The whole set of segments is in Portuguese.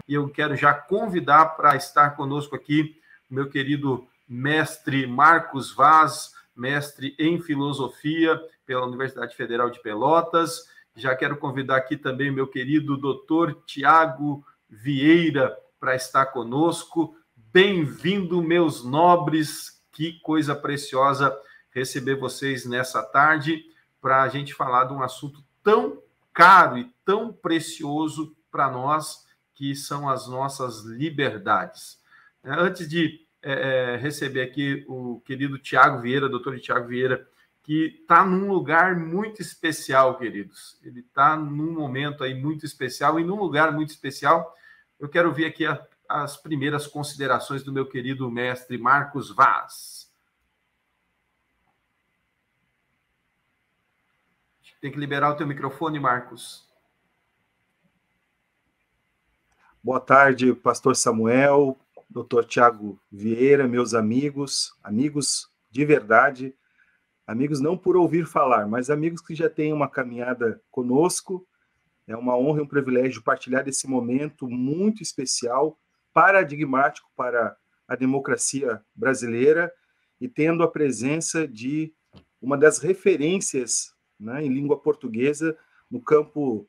e eu quero já convidar para estar conosco aqui o meu querido mestre Marcos Vaz, mestre em filosofia pela Universidade Federal de Pelotas. Já quero convidar aqui também o meu querido doutor Tiago Vieira para estar conosco. Bem-vindo, meus nobres, que coisa preciosa receber vocês nessa tarde para a gente falar de um assunto tão caro e tão precioso para nós, que são as nossas liberdades. Antes de receber aqui o querido Tiago Vieira, doutor Tiago Vieira, que está num lugar muito especial, queridos. Ele está num momento aí muito especial e num lugar muito especial. Eu quero ver aqui as primeiras considerações do meu querido mestre Marcos Vaz. Tem que liberar o teu microfone, Marcos. Boa tarde, pastor Samuel, doutor Tiago Vieira, meus amigos de verdade, amigos não por ouvir falar, mas amigos que já têm uma caminhada conosco. É uma honra e um privilégio partilhar desse momento muito especial, paradigmático para a democracia brasileira, e tendo a presença de uma das referências, né, em língua portuguesa no campo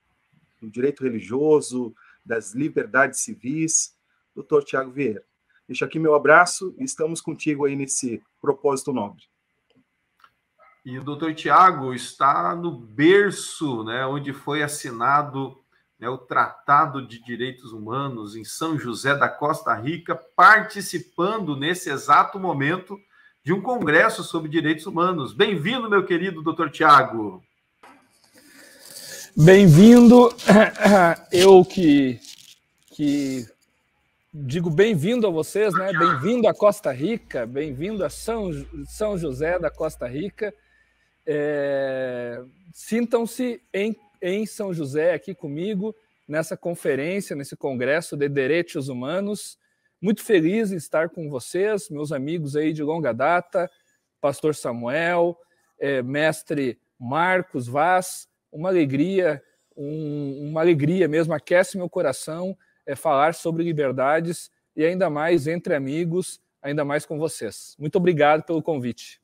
do direito religioso, das liberdades civis, doutor Tiago Vieira. Deixo aqui meu abraço e estamos contigo aí nesse propósito nobre. E o doutor Tiago está no berço, né, onde foi assinado, né, o Tratado de Direitos Humanos em São José da Costa Rica, participando nesse exato momento de um congresso sobre direitos humanos. Bem-vindo, meu querido doutor Tiago. Bem-vindo. Eu que digo bem-vindo a vocês, né? Bem-vindo a Costa Rica, bem-vindo a São José da Costa Rica. Sintam-se em São José aqui comigo, nessa conferência, nesse congresso de direitos humanos. Muito feliz em estar com vocês, meus amigos aí de longa data, pastor Samuel, mestre Marcos Vaz. Uma alegria mesmo, aquece meu coração falar sobre liberdades e ainda mais entre amigos, ainda mais com vocês. Muito obrigado pelo convite.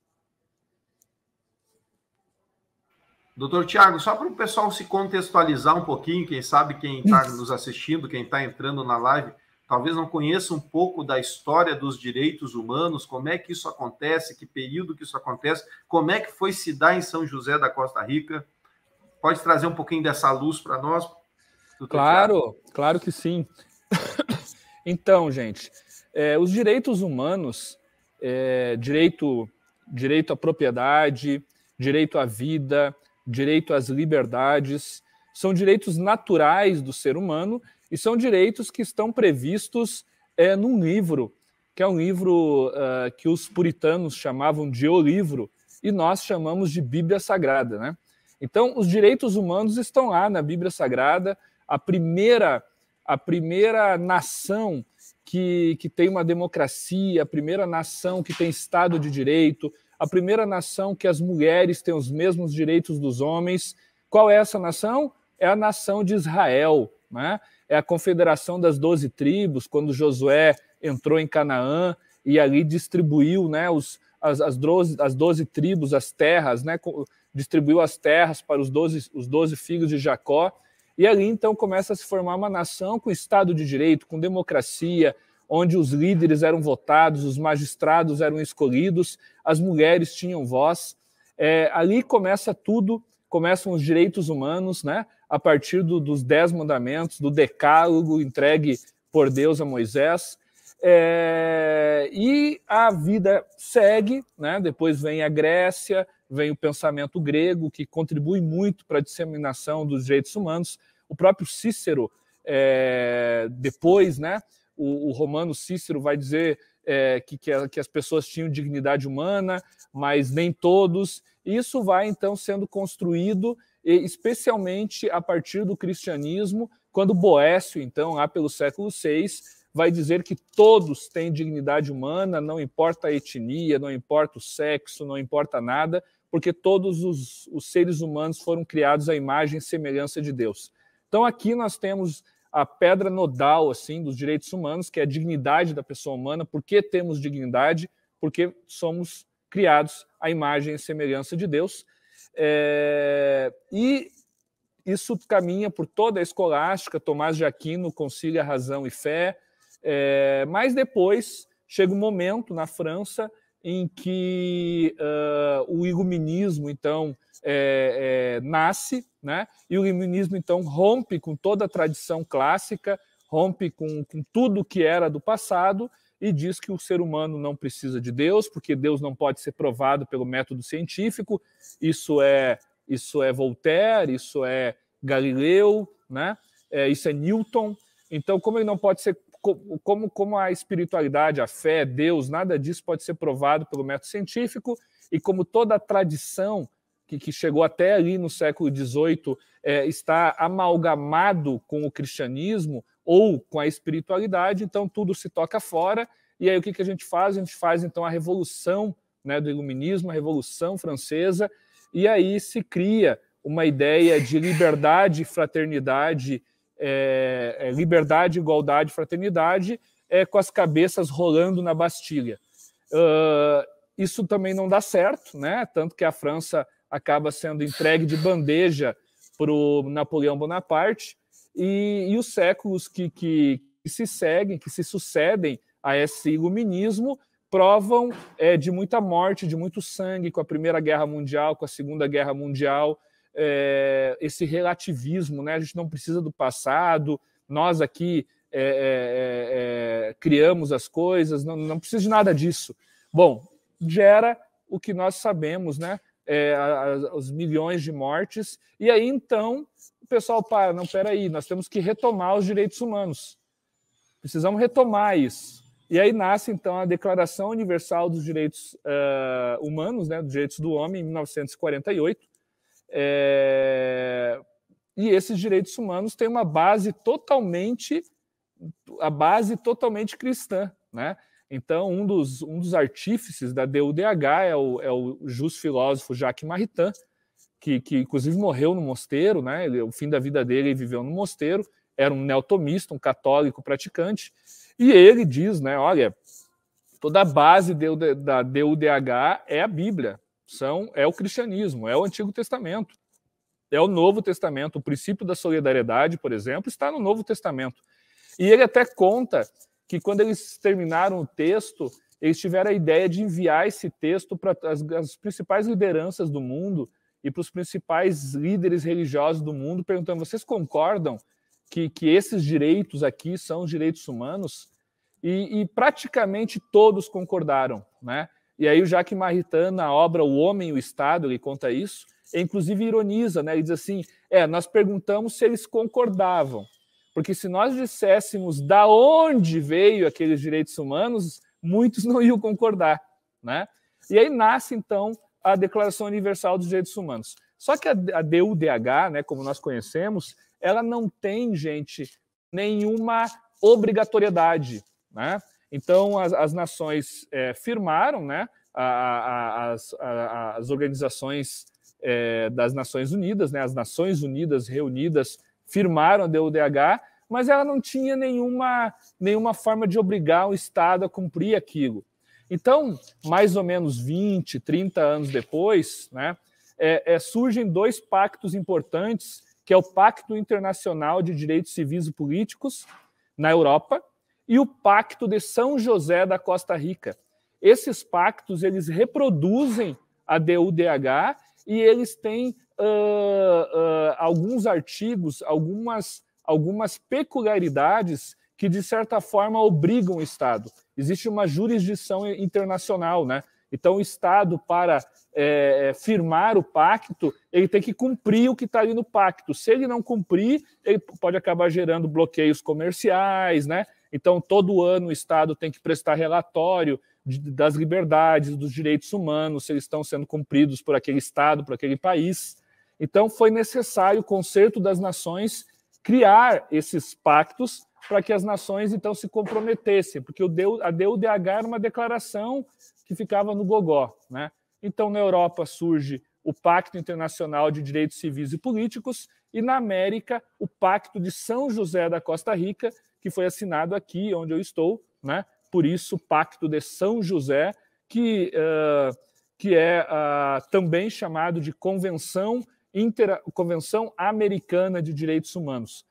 Doutor Tiago, só para o pessoal se contextualizar um pouquinho, quem sabe quem está nos assistindo, quem está entrando na live, talvez não conheça um pouco da história dos direitos humanos, como é que isso acontece, que período que isso acontece, como é que foi se dar em São José da Costa Rica. Pode trazer um pouquinho dessa luz para nós? Claro que sim. Então, gente, os direitos humanos, direito à propriedade, direito à vida, direito às liberdades, são direitos naturais do ser humano e são direitos que estão previstos num livro, que é um livro que os puritanos chamavam de O Livro e nós chamamos de Bíblia Sagrada, né? Então, os direitos humanos estão lá na Bíblia Sagrada. A primeira nação que tem uma democracia, a primeira nação que tem Estado de Direito, a primeira nação que as mulheres têm os mesmos direitos dos homens. Qual é essa nação? É a nação de Israel, né? É a confederação das 12 tribos, quando Josué entrou em Canaã e ali distribuiu, né, as 12 tribos, as terras, né, distribuiu as terras para os 12 filhos de Jacó, e ali então começa a se formar uma nação com Estado de Direito, com democracia, onde os líderes eram votados, os magistrados eram escolhidos, as mulheres tinham voz. Ali começa tudo, começam os direitos humanos, né? A partir dos 10 mandamentos, do decálogo entregue por Deus a Moisés. E a vida segue, né? Depois vem a Grécia, vem o pensamento grego, que contribui muito para a disseminação dos direitos humanos. O próprio Cícero, depois, né, o romano Cícero vai dizer que as pessoas tinham dignidade humana, mas nem todos. Isso vai, então, sendo construído, especialmente a partir do cristianismo, quando Boécio, então, lá pelo século VI, vai dizer que todos têm dignidade humana, não importa a etnia, não importa o sexo, não importa nada, porque todos os seres humanos foram criados à imagem e semelhança de Deus. Então aqui nós temos a pedra nodal assim dos direitos humanos, que é a dignidade da pessoa humana. Por que temos dignidade? Porque somos criados à imagem e semelhança de Deus. E isso caminha por toda a escolástica. Tomás de Aquino concilia razão e fé, mas depois chega um momento na França em que o iluminismo, então, nasce, né? E o iluminismo, então, rompe com toda a tradição clássica, rompe com tudo que era do passado e diz que o ser humano não precisa de Deus, porque Deus não pode ser provado pelo método científico. Isso é Voltaire, isso é Galileu, né? Isso é Newton. Então, como ele não pode ser, como a espiritualidade, a fé, Deus, nada disso pode ser provado pelo método científico, e como toda a tradição que chegou até ali no século XVIII está amalgamado com o cristianismo ou com a espiritualidade, então tudo se toca fora. E aí o que a gente faz? A gente faz então a revolução, né, do iluminismo, a Revolução Francesa, e aí se cria uma ideia de liberdade, fraternidade, liberdade, igualdade, fraternidade, com as cabeças rolando na Bastilha. Isso também não dá certo, né? Tanto que a França acaba sendo entregue de bandeja para o Napoleão Bonaparte, e os séculos que se seguem, que se sucedem a esse iluminismo, provam de muita morte, de muito sangue, com a Primeira Guerra Mundial, com a Segunda Guerra Mundial, esse relativismo, né? A gente não precisa do passado, nós aqui criamos as coisas, não precisa de nada disso. Bom, gera o que nós sabemos, né? Os milhões de mortes, e aí então o pessoal não, peraí, nós temos que retomar os direitos humanos, precisamos retomar isso. E aí nasce então a Declaração Universal dos Direitos Humanos, né, dos Direitos do Homem, em 1948, e esses direitos humanos têm uma base totalmente cristã, né? Então, um dos artífices da DUDH é o justo filósofo Jacques Maritain, que inclusive morreu no mosteiro, né? O fim da vida dele ele viveu no mosteiro, era um neotomista, um católico praticante, e ele diz, né, olha, toda a base da DUDH é a Bíblia, é o cristianismo, é o Antigo Testamento, é o Novo Testamento. O princípio da solidariedade, por exemplo, está no Novo Testamento. E ele até conta que quando eles terminaram o texto, eles tiveram a ideia de enviar esse texto para as principais lideranças do mundo e para os principais líderes religiosos do mundo, perguntando: vocês concordam que esses direitos aqui são os direitos humanos? E praticamente todos concordaram, né? E aí o Jacques Maritain, na obra O Homem e o Estado, ele conta isso, e inclusive ironiza, né? Ele diz assim, nós perguntamos se eles concordavam, porque se nós disséssemos da onde veio aqueles direitos humanos, muitos não iam concordar, né? E aí nasce, então, a Declaração Universal dos Direitos Humanos. Só que a DUDH, né, como nós conhecemos, ela não tem, gente, nenhuma obrigatoriedade, né? Então, as nações firmaram, né, as organizações das Nações Unidas, né, as Nações Unidas reunidas, firmaram a DUDH, mas ela não tinha nenhuma forma de obrigar o Estado a cumprir aquilo. Então, mais ou menos 20, 30 anos depois, né, surgem dois pactos importantes, que é o Pacto Internacional de Direitos Civis e Políticos na Europa e o Pacto de São José da Costa Rica. Esses pactos, eles reproduzem a DUDH e eles têm alguns artigos, algumas peculiaridades que, de certa forma, obrigam o Estado. Existe uma jurisdição internacional, né? Então, o Estado, para firmar o pacto, ele tem que cumprir o que está ali no pacto. Se ele não cumprir, ele pode acabar gerando bloqueios comerciais, né? Então, todo ano o Estado tem que prestar relatório das liberdades, dos direitos humanos, se eles estão sendo cumpridos por aquele Estado, por aquele país. Então, foi necessário o Concerto das Nações criar esses pactos para que as nações, então, se comprometessem, porque a DUDH era uma declaração que ficava no gogó, né? Então, na Europa surge o Pacto Internacional de Direitos Civis e Políticos, e na América, o Pacto de São José da Costa Rica, que foi assinado aqui onde eu estou, né? Por isso, o Pacto de São José, que é também chamado de Convenção Americana de Direitos Humanos.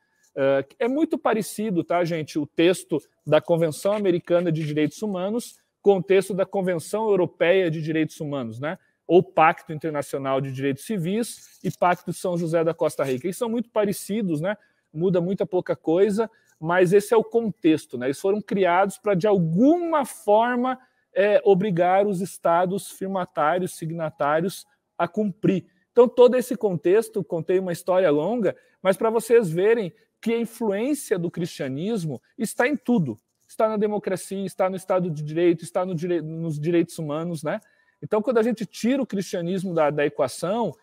É muito parecido, tá, gente, o texto da Convenção Americana de Direitos Humanos com o texto da Convenção Europeia de Direitos Humanos, né? Ou Pacto Internacional de Direitos Civis e Pacto de São José da Costa Rica. Eles são muito parecidos, né? Muda muita pouca coisa, mas esse é o contexto, né? Eles foram criados para, de alguma forma, obrigar os estados firmatários, signatários, a cumprir. Então, todo esse contexto, contei uma história longa, mas para vocês verem que a influência do cristianismo está em tudo. Está na democracia, está no Estado de Direito, está nos direitos humanos, né? Então, quando a gente tira o cristianismo da equação,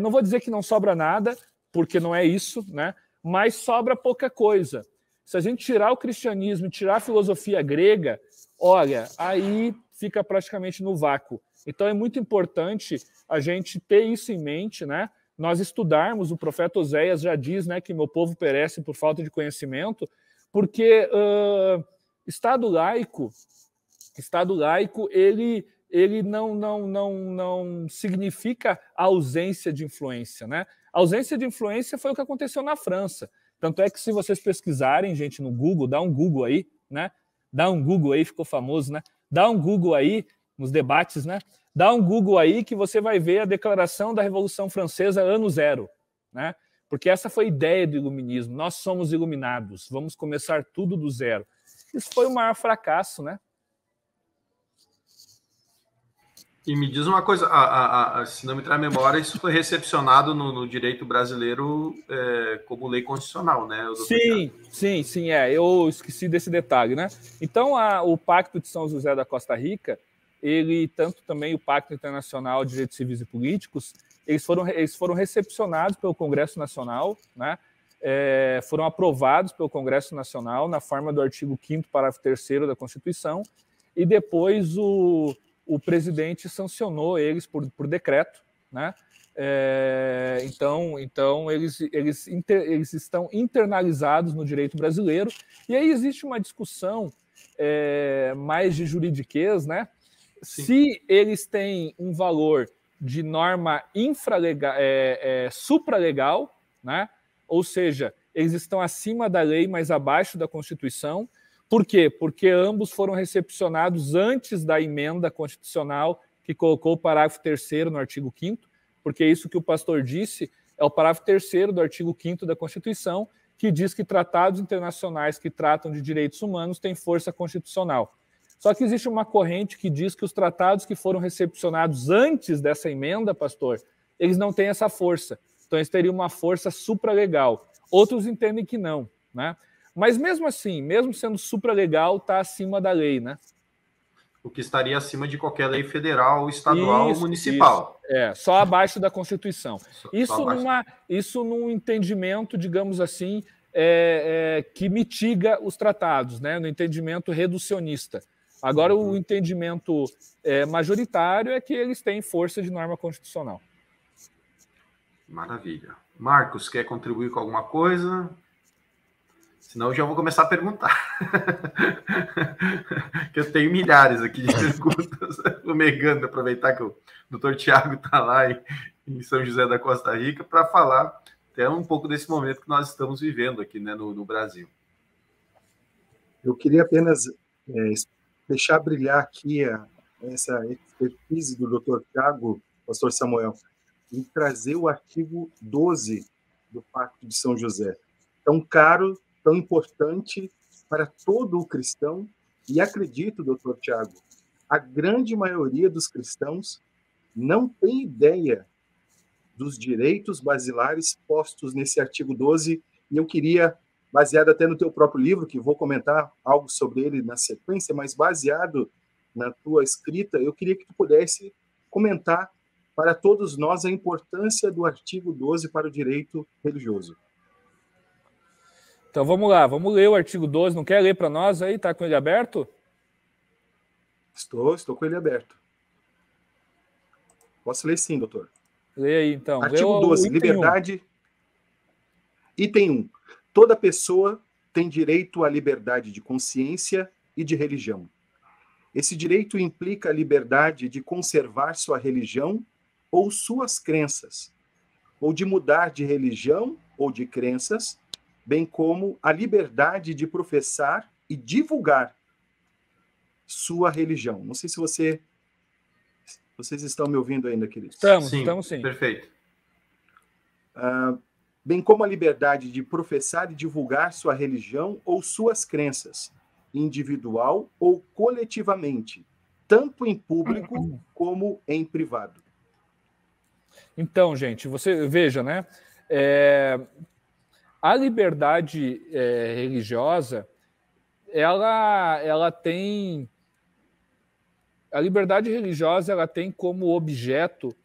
não vou dizer que não sobra nada, porque não é isso, né? Mas sobra pouca coisa. Se a gente tirar o cristianismo e tirar a filosofia grega, olha, aí fica praticamente no vácuo. Então, é muito importante a gente ter isso em mente, né? Nós estudarmos, o profeta Oséias já diz, né, que meu povo perece por falta de conhecimento, porque Estado laico, ele não significa ausência de influência, né? A ausência de influência foi o que aconteceu na França. Tanto é que se vocês pesquisarem, gente, no Google, dá um Google aí, né? Dá um Google aí, ficou famoso, né? Dá um Google aí nos debates, né? Dá um Google aí que você vai ver a declaração da Revolução Francesa ano zero, né? Porque essa foi a ideia do iluminismo. Nós somos iluminados, vamos começar tudo do zero. Isso foi o maior fracasso, né? E me diz uma coisa, se não me trai memória, isso foi recepcionado no direito brasileiro como lei constitucional, né? Sim, eu esqueci desse detalhe, né? Então, o Pacto de São José da Costa Rica, tanto também o Pacto Internacional de Direitos Civis e Políticos, eles foram recepcionados pelo Congresso Nacional, né? Foram aprovados pelo Congresso Nacional na forma do artigo 5º, parágrafo 3º da Constituição, e depois o presidente sancionou eles por decreto, né? Então eles estão internalizados no direito brasileiro, e aí existe uma discussão mais de juridiquês, né? Sim. Se eles têm um valor de norma supralegal, né? Ou seja, eles estão acima da lei, mas abaixo da Constituição. Por quê? Porque ambos foram recepcionados antes da emenda constitucional que colocou o parágrafo 3º no artigo 5º, porque isso que o pastor disse é o parágrafo 3º do artigo 5º da Constituição, que diz que tratados internacionais que tratam de direitos humanos têm força constitucional. Só que existe uma corrente que diz que os tratados que foram recepcionados antes dessa emenda, pastor, eles não têm essa força. Então, eles teriam uma força supralegal. Outros entendem que não, né? Mas mesmo assim, mesmo sendo supralegal, está acima da lei, né? O que estaria acima de qualquer lei federal, estadual ou municipal. Isso. Só abaixo da Constituição. Isso num entendimento, digamos assim, que mitiga os tratados, né? No entendimento reducionista. Agora, o entendimento majoritário é que eles têm força de norma constitucional. Maravilha. Marcos, quer contribuir com alguma coisa? Senão eu já vou começar a perguntar. Que eu tenho milhares aqui de perguntas. Estou negando, aproveitar que o doutor Tiago está lá em São José da Costa Rica para falar até um pouco desse momento que nós estamos vivendo aqui, né, no Brasil. Eu queria apenas deixar brilhar aqui essa expertise do doutor Tiago, pastor Samuel, em trazer o artigo 12 do Pacto de São José. Tão caro, tão importante para todo o cristão, e acredito, doutor Tiago, a grande maioria dos cristãos não tem ideia dos direitos basilares postos nesse artigo 12, e eu queria, baseado até no teu próprio livro, que vou comentar algo sobre ele na sequência, mas baseado na tua escrita, eu queria que tu pudesse comentar para todos nós a importância do artigo 12 para o direito religioso. Então vamos lá, vamos ler o artigo 12. Não quer ler para nós aí? Está com ele aberto? Estou com ele aberto. Posso ler sim, doutor. Lê aí, então. Artigo 12, liberdade. Item 1. Toda pessoa tem direito à liberdade de consciência e de religião. Esse direito implica a liberdade de conservar sua religião ou suas crenças, ou de mudar de religião ou de crenças, bem como a liberdade de professar e divulgar sua religião. Não sei se vocês estão me ouvindo ainda, queridos. Estamos sim. Perfeito. Bem como a liberdade de professar e divulgar sua religião ou suas crenças, individual ou coletivamente, tanto em público como em privado. Então, gente, você veja, né? A liberdade religiosa, ela tem... A liberdade religiosa, ela tem como objeto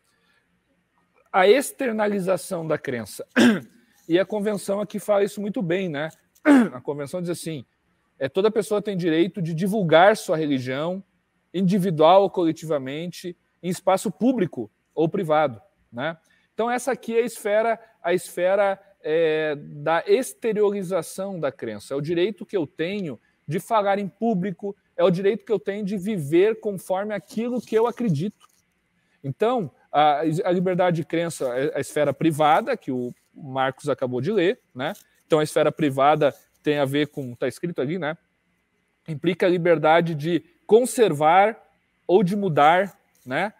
a externalização da crença. E a convenção aqui fala isso muito bem, né? A convenção diz assim, toda pessoa tem direito de divulgar sua religião, individual ou coletivamente, em espaço público ou privado, né? Então essa aqui é a esfera da exteriorização da crença. É o direito que eu tenho de falar em público, é o direito que eu tenho de viver conforme aquilo que eu acredito. Então, a liberdade de crença é a esfera privada, que o Marcos acabou de ler, né? Então, a esfera privada tem a ver com, está escrito ali, né? Implica a liberdade de conservar ou de mudar, né?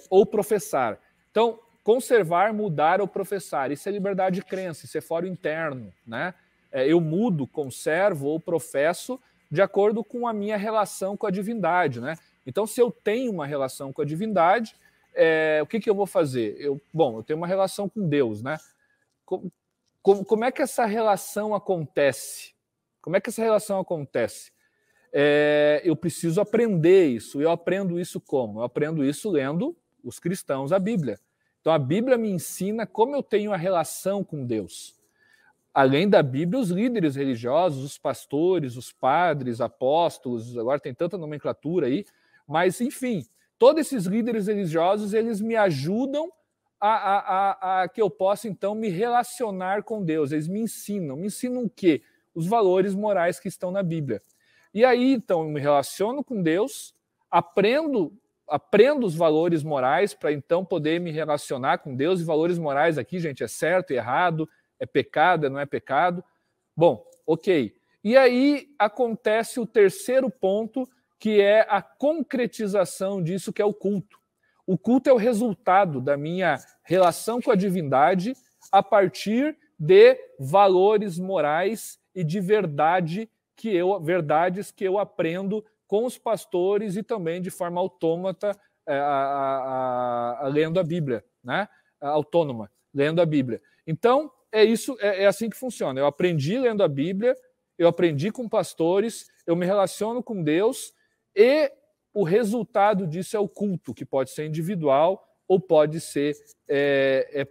Ou professar. Então, conservar, mudar ou professar, isso é liberdade de crença, isso é fórum interno, né? Eu mudo, conservo ou professo de acordo com a minha relação com a divindade, né? Então, se eu tenho uma relação com a divindade, o que eu vou fazer? Eu tenho uma relação com Deus, né? Como é que essa relação acontece? Como é que essa relação acontece? Eu preciso aprender isso. Eu aprendo isso como? Eu aprendo isso lendo os cristãos a Bíblia. Então, a Bíblia me ensina como eu tenho a relação com Deus. Além da Bíblia, os líderes religiosos, os pastores, os padres, apóstolos, agora tem tanta nomenclatura aí, mas, enfim, todos esses líderes religiosos, eles me ajudam a que eu possa, então, me relacionar com Deus. Eles me ensinam o quê? Os valores morais que estão na Bíblia. E aí, então, eu me relaciono com Deus, aprendo os valores morais para, então, poder me relacionar com Deus. E valores morais aqui, gente, é certo e errado, é pecado, não é pecado? Bom, ok. E aí acontece o terceiro ponto, que é a concretização disso, que é o culto. O culto é o resultado da minha relação com a divindade a partir de valores morais e de verdades que eu aprendo com os pastores e também de forma autômata, lendo a Bíblia, né? Autônoma, lendo a Bíblia. Então, é assim que funciona. Eu aprendi lendo a Bíblia, eu aprendi com pastores, eu me relaciono com Deus e o resultado disso é o culto, que pode ser individual ou pode ser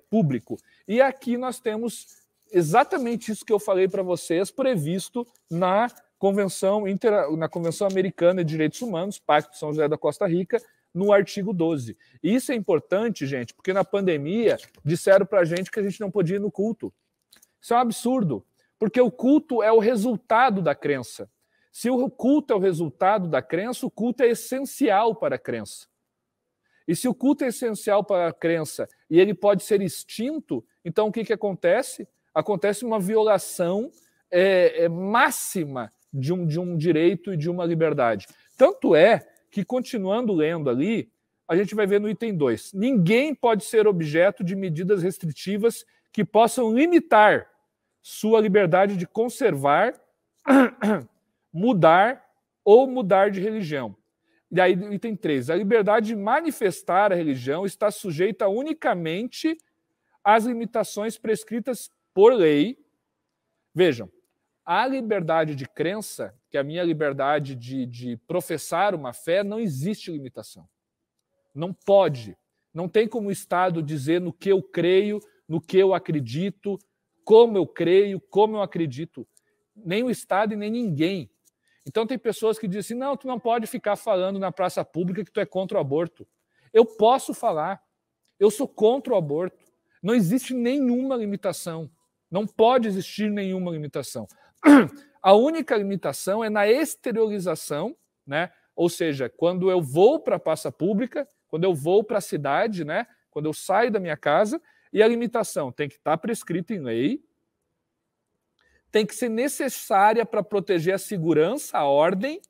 público. E aqui nós temos exatamente isso que eu falei para vocês, previsto na Convenção Americana de Direitos Humanos, Pacto de São José da Costa Rica, no artigo 12. E isso é importante, gente, porque na pandemia disseram para a gente que a gente não podia ir no culto. Isso é um absurdo, porque o culto é o resultado da crença. Se o culto é o resultado da crença, o culto é essencial para a crença. E se o culto é essencial para a crença e ele pode ser extinto, então o que acontece? Acontece uma violação máxima de um direito e de uma liberdade. Tanto é que, continuando lendo ali, a gente vai ver no item 2. Ninguém pode ser objeto de medidas restritivas que possam limitar sua liberdade de conservar, mudar ou mudar de religião. E aí, item 3. A liberdade de manifestar a religião está sujeita unicamente às limitações prescritas por lei. Vejam, a liberdade de crença, que é a minha liberdade de professar uma fé, não existe limitação. Não pode. Não tem como o Estado dizer no que eu creio, no que eu acredito, como eu creio, como eu acredito. Nem o Estado e nem ninguém. Então tem pessoas que dizem assim, não, tu não pode ficar falando na praça pública que tu é contra o aborto. Eu posso falar. Eu sou contra o aborto. Não existe nenhuma limitação. Não pode existir nenhuma limitação. A única limitação é na exteriorização, né? Ou seja, quando eu vou para a praça pública, quando eu vou para a cidade, né? Quando eu saio da minha casa, e a limitação tem que estar prescrita em lei, tem que ser necessária para proteger a segurança, a ordem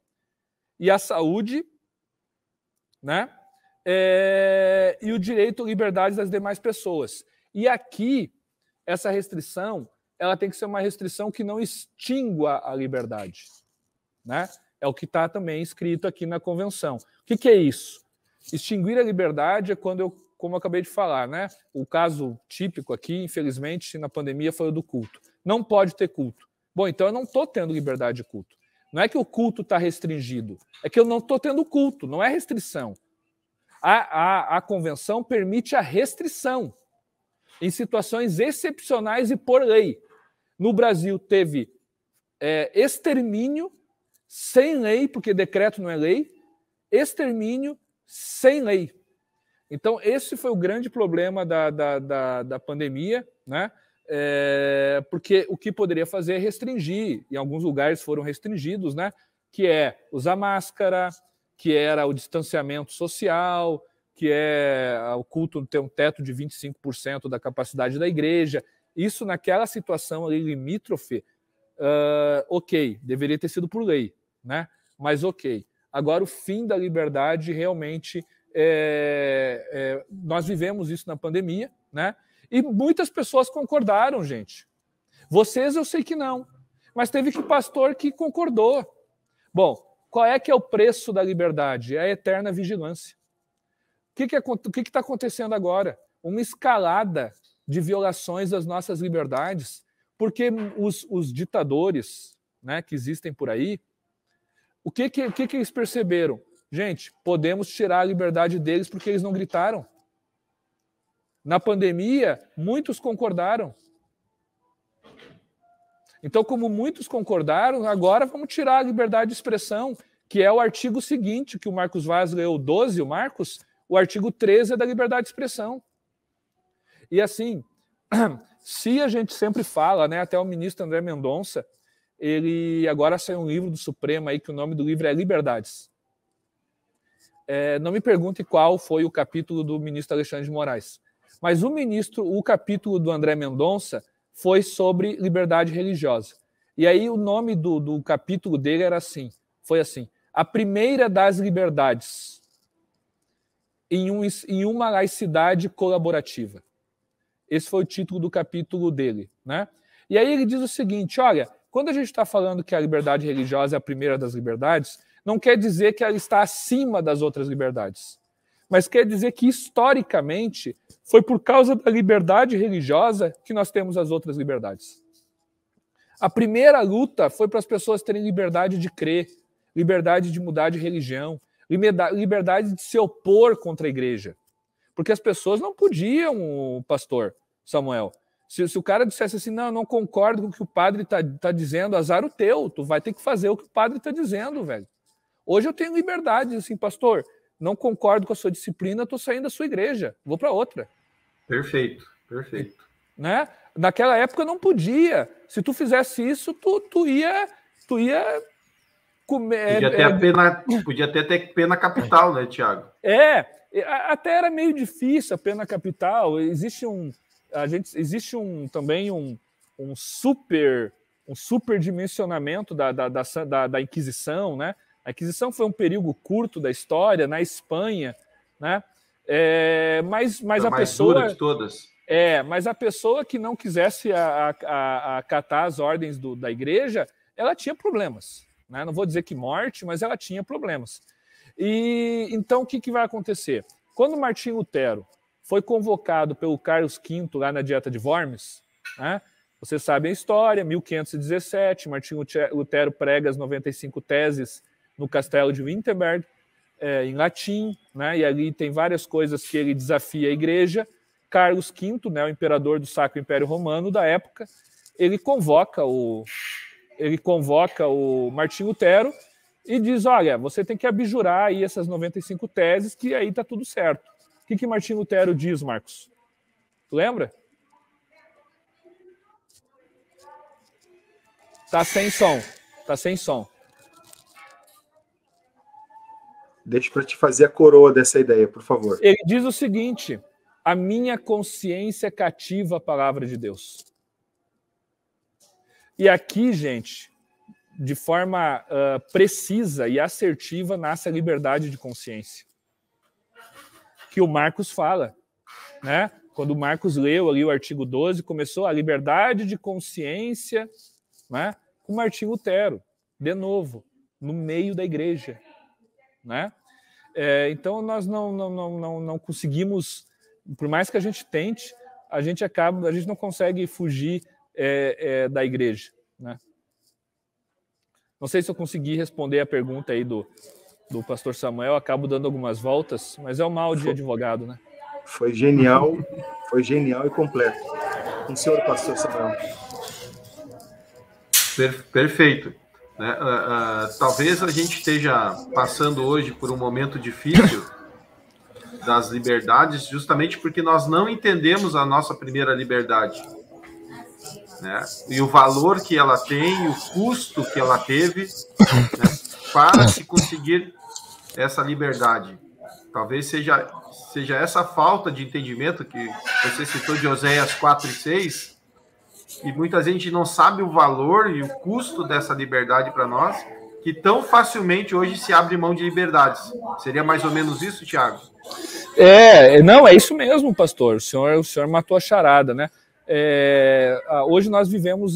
e a saúde, né? E o direito à liberdade das demais pessoas. E aqui, essa restrição, ela tem que ser uma restrição que não extingua a liberdade, né? É o que está também escrito aqui na convenção. O que é isso? Extinguir a liberdade é quando como eu acabei de falar, né? O caso típico aqui, infelizmente, na pandemia foi o do culto. Não pode ter culto. Bom, então eu não estou tendo liberdade de culto. Não é que o culto está restringido, é que eu não estou tendo culto, não é restrição. A convenção permite a restrição em situações excepcionais e por lei. No Brasil teve extermínio sem lei, porque decreto não é lei, extermínio sem lei. Então, esse foi o grande problema da pandemia, né? Porque o que poderia fazer é restringir, em alguns lugares foram restringidos, né? Que é usar máscara, que era o distanciamento social, que é o culto ter um teto de 25% da capacidade da igreja. Isso naquela situação ali limítrofe, ok, deveria ter sido por lei, né? Mas ok. Agora, o fim da liberdade realmente... nós vivemos isso na pandemia, né? E muitas pessoas concordaram, gente. Vocês eu sei que não, mas teve pastor que concordou. Bom, qual é que é o preço da liberdade? É a eterna vigilância. O que está acontecendo agora? Uma escalada de violações das nossas liberdades, porque os ditadores, né, que existem por aí, o que eles perceberam? Gente, podemos tirar a liberdade deles porque eles não gritaram. Na pandemia, muitos concordaram. Então, como muitos concordaram, agora vamos tirar a liberdade de expressão, que é o artigo seguinte, que o Marcos Vaz leu 12, o Marcos, o artigo 13 é da liberdade de expressão. E assim, se a gente sempre fala, né, até o ministro André Mendonça, ele agora saiu um livro do Supremo aí, que o nome do livro é Liberdades. Não me pergunte qual foi o capítulo do ministro Alexandre de Moraes, mas o capítulo do André Mendonça foi sobre liberdade religiosa. E aí o nome do capítulo dele foi assim, a primeira das liberdades em uma laicidade colaborativa. Esse foi o título do capítulo dele, né? E aí ele diz o seguinte, olha, quando a gente está falando que a liberdade religiosa é a primeira das liberdades, não quer dizer que ela está acima das outras liberdades, mas quer dizer que, historicamente, foi por causa da liberdade religiosa que nós temos as outras liberdades. A primeira luta foi para as pessoas terem liberdade de crer, liberdade de mudar de religião, liberdade de se opor contra a igreja. Porque as pessoas não podiam, pastor Samuel, se o cara dissesse assim, não, eu não concordo com o que o padre está dizendo, azar o teu, tu vai ter que fazer o que o padre está dizendo, velho. Hoje eu tenho liberdade, assim, pastor, não concordo com a sua disciplina, estou saindo da sua igreja, vou para outra. Perfeito, perfeito. Né? Naquela época não podia. Se tu fizesse isso, tu ia comer. Podia até ter pena capital, né, Tiago? Até era meio difícil a pena capital. Existe também um superdimensionamento da Inquisição, né? A Inquisição foi um período curto da história na Espanha, né? Mas a pessoa dura de todas. Mas a pessoa que não quisesse acatar as ordens da igreja, ela tinha problemas, né? Não vou dizer que morte, mas ela tinha problemas. E então o que vai acontecer? Quando Martinho Lutero foi convocado pelo Carlos V lá na Dieta de Worms, né? Vocês sabem a história, 1517, Martinho Lutero prega as 95 teses no castelo de Wittenberg, em latim, né? E ali tem várias coisas que ele desafia a igreja. Carlos V, né, o imperador do Sacro Império Romano da época, ele convoca o Martinho Lutero e diz, olha, você tem que abjurar aí essas 95 teses, que aí está tudo certo. que Martinho Lutero diz, Marcos? Tu lembra? Tá sem som. Tá sem som. Deixa para te fazer a coroa dessa ideia, por favor. Ele diz o seguinte: a minha consciência cativa a palavra de Deus. E aqui, gente, de forma precisa e assertiva, nasce a liberdade de consciência. Que o Marcos fala, né? Quando o Marcos leu ali o artigo 12, começou a liberdade de consciência, né? Com Martinho Lutero, de novo, no meio da igreja, né? Então nós não conseguimos, por mais que a gente tente, a gente não consegue fugir da igreja, né? Não sei se eu consegui responder a pergunta aí do pastor Samuel, acabo dando algumas voltas, mas é o mal de advogado, né? Foi genial e completo. Com o senhor, pastor Samuel. Perfeito. Né? Talvez a gente esteja passando hoje por um momento difícil das liberdades, justamente porque nós não entendemos a nossa primeira liberdade, né? E o valor que ela tem, o custo que ela teve, né, para se conseguir essa liberdade. Talvez seja essa falta de entendimento que você citou de Oséias 4:6, e muita gente não sabe o valor e o custo dessa liberdade para nós, que tão facilmente hoje se abre mão de liberdades. Seria mais ou menos isso, Tiago? Não, é isso mesmo, pastor. O senhor matou a charada, né? Hoje nós vivemos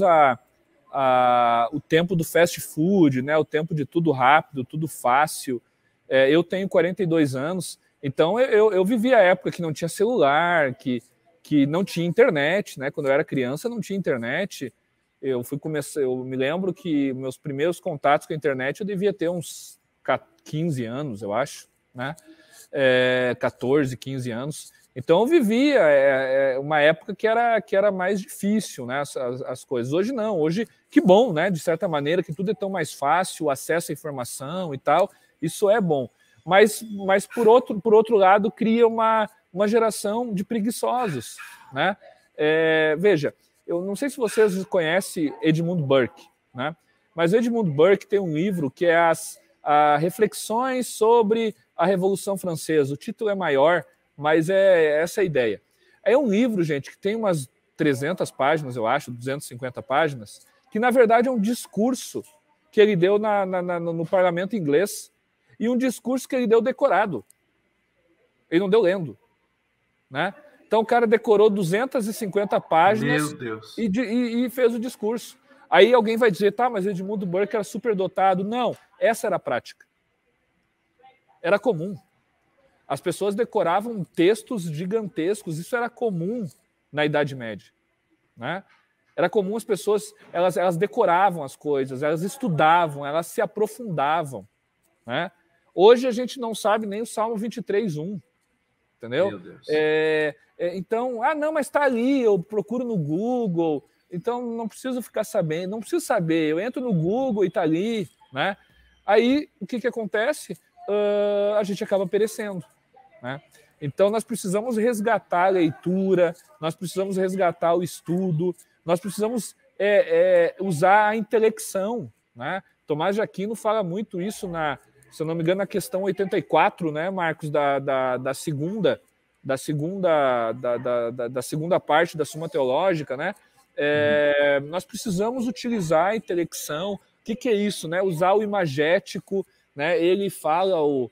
o tempo do fast food, né? O tempo de tudo rápido, tudo fácil. Eu tenho 42 anos, então eu vivi a época que não tinha celular, que não tinha internet, né? Quando eu era criança não tinha internet. Eu me lembro que meus primeiros contatos com a internet eu devia ter uns 15 anos, eu acho, né? 14, 15 anos. Então eu vivia uma época que era mais difícil, né? As coisas. Hoje não, hoje que bom, né? De certa maneira, que tudo é tão mais fácil, o acesso à informação e tal, isso é bom. Mas por outro lado, cria uma geração de preguiçosos, né? Veja, eu não sei se vocês conhecem Edmund Burke, né? Mas Edmund Burke tem um livro que é as reflexões sobre a Revolução Francesa. O título é maior, mas é essa a ideia. É um livro, gente, que tem umas 300 páginas, eu acho, 250 páginas, que na verdade é um discurso que ele deu no parlamento inglês, e um discurso que ele deu decorado. Ele não deu lendo, né? Então o cara decorou 250 páginas. Meu Deus. E fez o discurso. Aí alguém vai dizer, tá, mas Edmundo Burke era superdotado. Não, essa era a prática. Era comum. As pessoas decoravam textos gigantescos, isso era comum na Idade Média, né? Era comum as pessoas, elas decoravam as coisas, elas estudavam, elas se aprofundavam, né? Hoje a gente não sabe nem o Salmo 23:1, entendeu? Meu Deus. Então, não, mas está ali, eu procuro no Google, então não preciso ficar sabendo, não preciso saber, eu entro no Google e está ali, né? Aí, o que acontece? A gente acaba perecendo, né? Então, nós precisamos resgatar a leitura, nós precisamos resgatar o estudo, nós precisamos usar a intelecção, né? Tomás de Aquino fala muito isso se eu não me engano, na questão 84, né, Marcos, da segunda parte da Suma Teológica, né? Nós precisamos utilizar a intelecção. O que é isso, né? Usar o imagético, né? Ele fala, o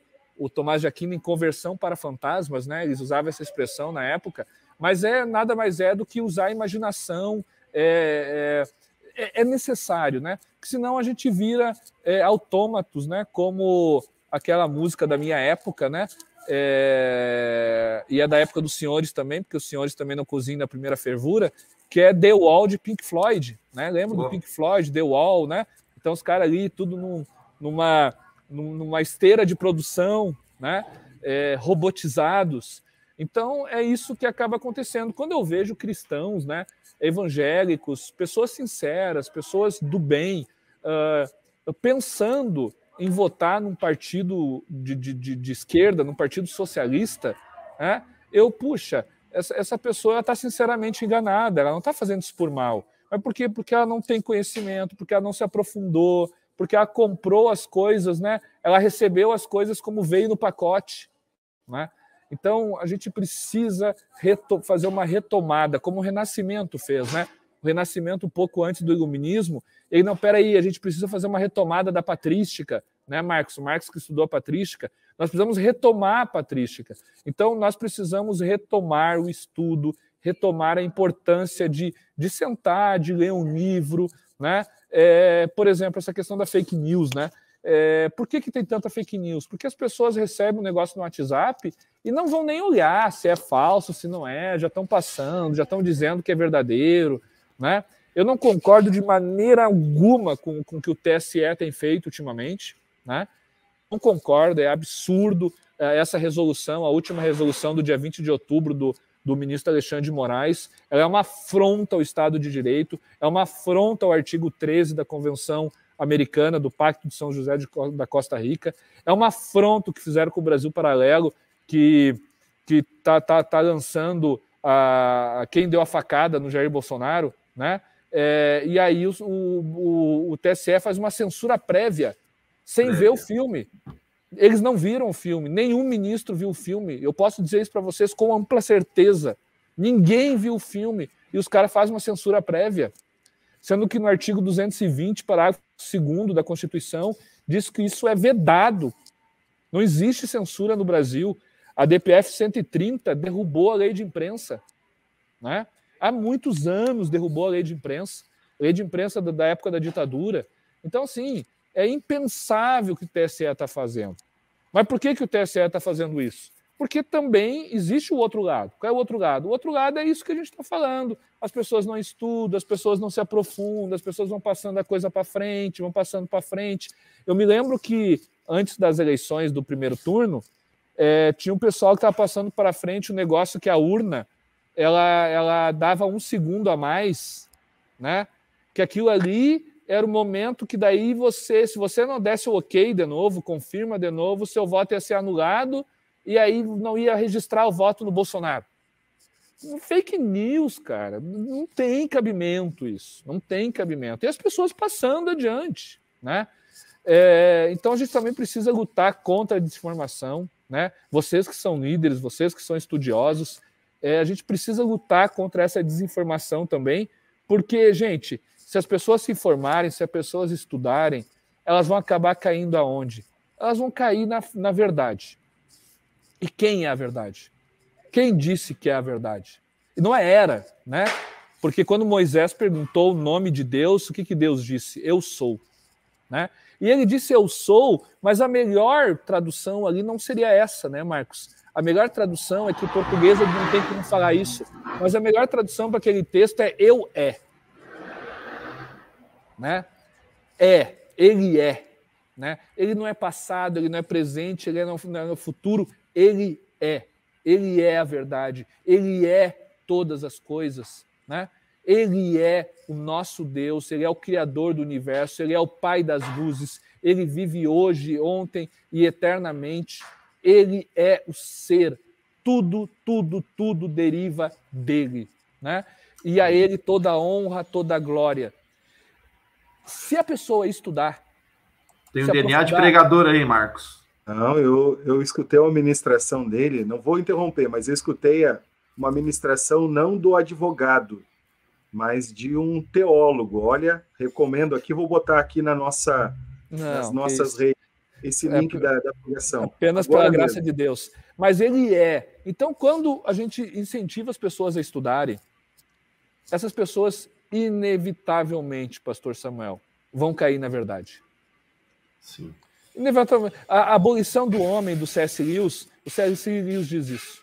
Tomás de Aquino, em Conversão para Fantasmas, né? Eles usavam essa expressão na época, mas nada mais do que usar a imaginação. É necessário, né? Porque senão a gente vira autômatos, né? Como aquela música da minha época, né? E é da época dos senhores também, porque os senhores também não cozinham na primeira fervura, que é The Wall de Pink Floyd, né? Lembra do Pink Floyd, The Wall, né? Então os caras ali, tudo numa esteira de produção, né? Robotizados. Então é isso que acaba acontecendo. Quando eu vejo cristãos, né? Evangélicos, pessoas sinceras, pessoas do bem, pensando em votar num partido de esquerda, num partido socialista, né? puxa, essa pessoa está sinceramente enganada, ela não está fazendo isso por mal. Mas por quê? Porque ela não tem conhecimento, porque ela não se aprofundou, porque ela comprou as coisas, né? Ela recebeu as coisas como veio no pacote, né? Então, a gente precisa fazer uma retomada, como o Renascimento fez, né? O Renascimento, um pouco antes do Iluminismo, ele não, peraí, a gente precisa fazer uma retomada da patrística, né, Marx? O Marx que estudou a patrística, nós precisamos retomar a patrística. Então, nós precisamos retomar o estudo, retomar a importância de sentar, de ler um livro, né? Por exemplo, essa questão da fake news, né? Por que tem tanta fake news? Porque as pessoas recebem um negócio no WhatsApp e não vão nem olhar se é falso, se não é, já estão passando, já estão dizendo que é verdadeiro, né? Eu não concordo de maneira alguma com o que o TSE tem feito ultimamente, né? Não concordo, é absurdo essa resolução, a última resolução do dia 20 de outubro do ministro Alexandre de Moraes, ela é uma afronta ao Estado de Direito, é uma afronta ao artigo 13 da Convenção Americana, do Pacto de São José da Costa Rica, é uma afronta que fizeram com o Brasil Paralelo, que tá lançando quem deu a facada no Jair Bolsonaro, né? E aí o TSE faz uma censura prévia, sem ver o filme. Eles não viram o filme, nenhum ministro viu o filme. Eu posso dizer isso para vocês com ampla certeza. Ninguém viu o filme e os caras fazem uma censura prévia. Sendo que no artigo 220, parágrafo 2º da Constituição, diz que isso é vedado. Não existe censura no Brasil. A DPF 130 derrubou a lei de imprensa, né? Há muitos anos derrubou a lei de imprensa da época da ditadura. Então, assim, é impensável o que o TSE está fazendo. Mas por que o TSE está fazendo isso? Porque também existe o outro lado. Qual é o outro lado? O outro lado é isso que a gente está falando. As pessoas não estudam, as pessoas não se aprofundam, as pessoas vão passando a coisa para frente, vão passando para frente. Eu me lembro que, antes das eleições do primeiro turno, tinha um pessoal que estava passando para frente o negócio que a urna ela dava 1 segundo a mais, né? Que aquilo ali era o momento que daí se você não desse o ok de novo, confirma de novo, o seu voto ia ser anulado e aí não ia registrar o voto no Bolsonaro. Fake news, cara. Não tem cabimento isso. Não tem cabimento. E as pessoas passando adiante, né? Então a gente também precisa lutar contra a desinformação, né? Vocês que são líderes, vocês que são estudiosos, a gente precisa lutar contra essa desinformação também, porque, gente, se as pessoas se informarem, se as pessoas estudarem, elas vão acabar caindo aonde? Elas vão cair na verdade. E quem é a verdade? Quem disse que é a verdade? E não era, né? Porque quando Moisés perguntou o nome de Deus, o que Deus disse? Eu sou, né? E ele disse eu sou, mas a melhor tradução ali não seria essa, né, Marcos? A melhor tradução é que o português não tem como falar isso, mas a melhor tradução para aquele texto é eu é. Né? Ele é. Né? Ele não é passado, ele não é presente, ele não é no futuro, ele é. Ele é a verdade, ele é todas as coisas. Né? Ele é o nosso Deus, ele é o Criador do universo, ele é o Pai das luzes, ele vive hoje, ontem e eternamente. Ele é o ser, tudo deriva dele, né? E a ele toda a honra, toda a glória. Se a pessoa estudar... Tem um DNA de pregador aí, Marcos. Não, eu escutei uma ministração dele, não vou interromper, mas eu escutei uma ministração não do advogado, mas de um teólogo. Olha, recomendo aqui, vou botar aqui nas nossas redes. Esse link da pregação. Apenas pela graça de Deus. Mas ele é. Então, quando a gente incentiva as pessoas a estudarem, essas pessoas, inevitavelmente, pastor Samuel, vão cair na verdade. Sim. Inevitavelmente. A abolição do homem, do C.S. Lewis, o C.S. Lewis diz isso.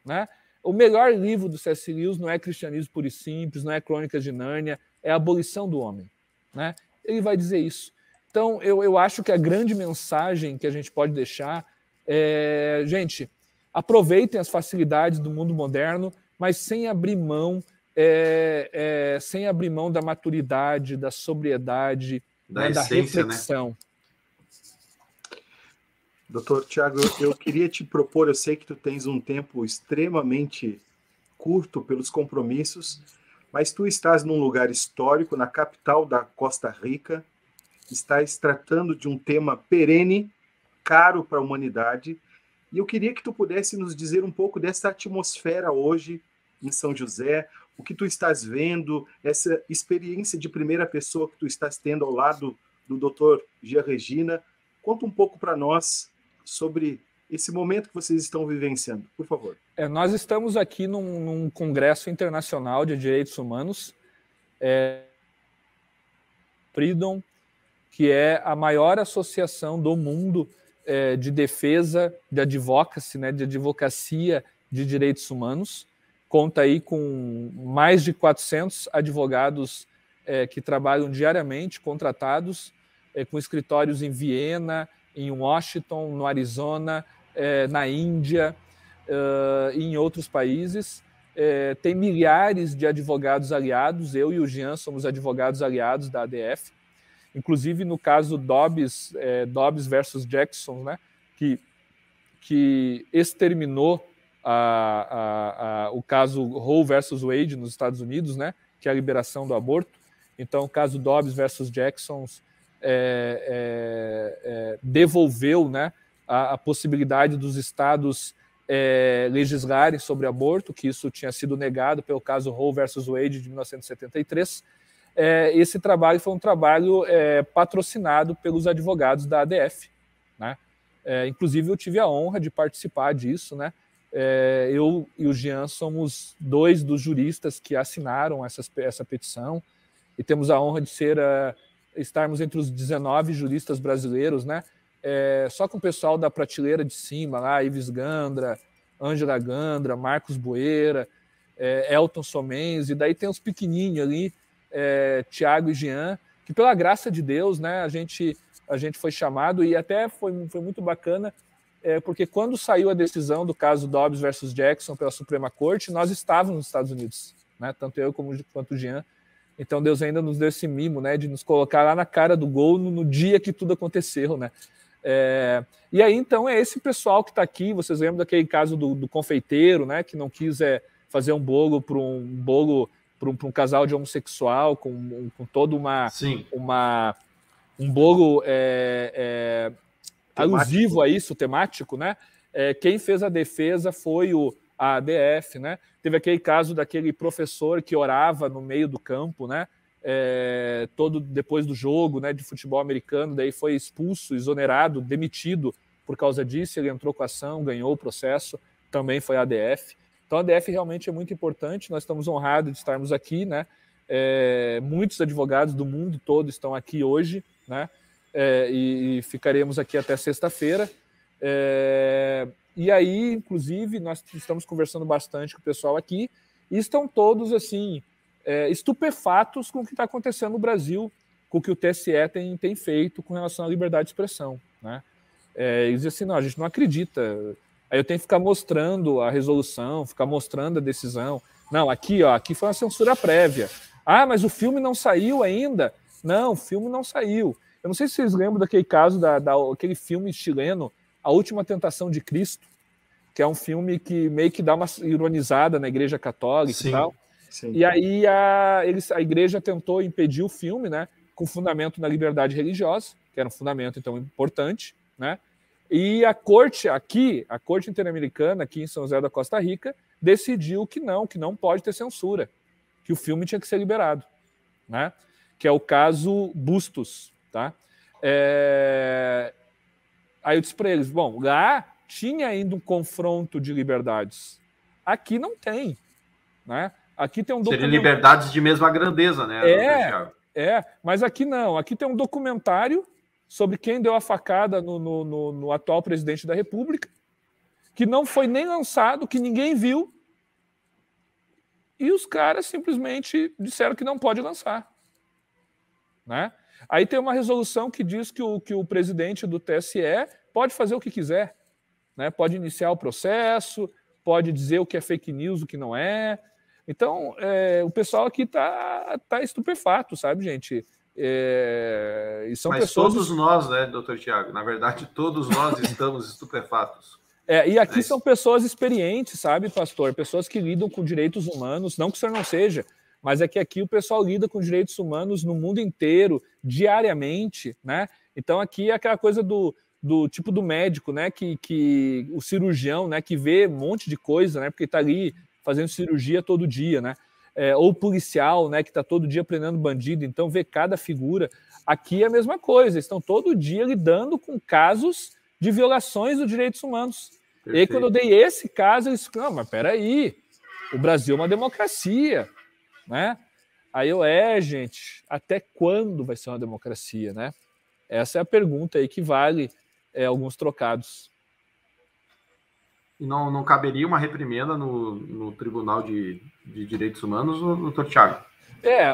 Né? O melhor livro do C.S. Lewis não é Cristianismo Puro e Simples, não é Crônicas de Nárnia, é a abolição do homem. Né? Ele vai dizer isso. Então, eu acho que a grande mensagem que a gente pode deixar é, gente, aproveitem as facilidades do mundo moderno, mas sem abrir mão, da maturidade, da sobriedade, da reflexão. Né? Doutor Tiago, eu queria te propor, eu sei que tu tens um tempo extremamente curto pelos compromissos, mas tu estás num lugar histórico, na capital da Costa Rica, estás tratando de um tema perene, caro para a humanidade, e eu queria que tu pudesse nos dizer um pouco dessa atmosfera hoje em São José, o que tu estás vendo, essa experiência de primeira pessoa que tu estás tendo ao lado do Dr. Gia Regina. Conta um pouco para nós sobre esse momento que vocês estão vivenciando, por favor. Nós estamos aqui num congresso internacional de direitos humanos, Freedom, que é a maior associação do mundo de defesa, de advocacy, né, de advocacia de direitos humanos. Conta aí com mais de 400 advogados que trabalham diariamente, contratados, com escritórios em Viena, em Washington, no Arizona, na Índia e em outros países. Tem milhares de advogados aliados, eu e o Jean somos advogados aliados da ADF, inclusive no caso Dobbs versus Jackson, né, que exterminou o caso Roe versus Wade nos Estados Unidos, né, que é a liberação do aborto. Então, o caso Dobbs versus Jackson devolveu, né, a possibilidade dos estados legislarem sobre aborto, que isso tinha sido negado pelo caso Roe versus Wade de 1973. Esse trabalho foi um trabalho patrocinado pelos advogados da ADF, né? Inclusive, eu tive a honra de participar disso, né? Eu e o Jean somos dois dos juristas que assinaram essa petição e temos a honra de estarmos entre os 19 juristas brasileiros, né? Só com o pessoal da prateleira de cima, lá, Ives Gandra, Ângela Gandra, Marcos Boeira, Elton Somens, e daí tem os pequenininhos ali, Tiago e Jean, que pela graça de Deus, né, a gente foi chamado, e até foi muito bacana, porque quando saiu a decisão do caso Dobbs versus Jackson pela Suprema Corte, nós estávamos nos Estados Unidos, né, tanto eu quanto o Jean. Então Deus ainda nos deu esse mimo, né, de nos colocar lá na cara do gol no dia que tudo aconteceu, né. E aí, então, é esse pessoal que está aqui. Vocês lembram daquele caso do confeiteiro, né, que não quis fazer um bolo para um casal de homossexual, com todo um bolo alusivo a isso, temático, né? Quem fez a defesa foi a ADF, né? Teve aquele caso daquele professor que orava no meio do campo, né? Todo depois do jogo, né, de futebol americano, daí foi expulso, exonerado, demitido por causa disso. Ele entrou com a ação, ganhou o processo, também foi a ADF. Então a ADF realmente é muito importante, nós estamos honrados de estarmos aqui, né? Muitos advogados do mundo todo estão aqui hoje, né? E ficaremos aqui até sexta-feira. E aí, inclusive, nós estamos conversando bastante com o pessoal aqui e estão todos assim estupefatos com o que está acontecendo no Brasil, com o que o TSE tem feito com relação à liberdade de expressão, né? Eles dizem assim, não, a gente não acredita. Aí eu tenho que ficar mostrando a resolução, ficar mostrando a decisão. Não, aqui foi uma censura prévia. Ah, mas o filme não saiu ainda? Não, o filme não saiu. Eu não sei se vocês lembram daquele caso, daquele filme chileno, A Última Tentação de Cristo, que é um filme que meio que dá uma ironizada na Igreja Católica. Sim. E tal. Sim. E aí a igreja tentou impedir o filme, né, com fundamento na liberdade religiosa, que era um fundamento, então, importante, né? E a corte interamericana, aqui em São José da Costa Rica, decidiu que não pode ter censura, que o filme tinha que ser liberado, né? Que é o caso Bustos, tá? Aí eu disse para eles, bom, lá tinha ainda um confronto de liberdades, aqui não tem, né? Aqui tem um documentário. Seria liberdades de mesma grandeza, né? Mas aqui não. Aqui tem um documentário sobre quem deu a facada no atual presidente da República, que não foi nem lançado, que ninguém viu, e os caras simplesmente disseram que não pode lançar, né? Aí tem uma resolução que diz que o presidente do TSE pode fazer o que quiser, né? Pode iniciar o processo, pode dizer o que é fake news, o que não é. Então, o pessoal aqui tá estupefato, sabe, gente? E são Mas pessoas... todos nós, né, doutor Tiago? Na verdade, todos nós estamos estupefatos. E aqui são pessoas experientes, sabe, pastor? Pessoas que lidam com direitos humanos, não que o senhor não seja, mas é que aqui o pessoal lida com direitos humanos no mundo inteiro, diariamente, né? Então aqui é aquela coisa do tipo do médico, né? Que o cirurgião, né? Que vê um monte de coisa, né? Porque está ali fazendo cirurgia todo dia, né? Ou policial, né? Que está todo dia prendendo bandido, então vê cada figura. Aqui é a mesma coisa, estão todo dia lidando com casos de violações dos direitos humanos. Perfeito. E aí, quando eu dei esse caso, eles falaram, mas peraí, o Brasil é uma democracia, né? Aí gente, até quando vai ser uma democracia, né? Essa é a pergunta aí que vale alguns trocados. E não caberia uma reprimenda no Tribunal de Direitos Humanos, doutor Tiago?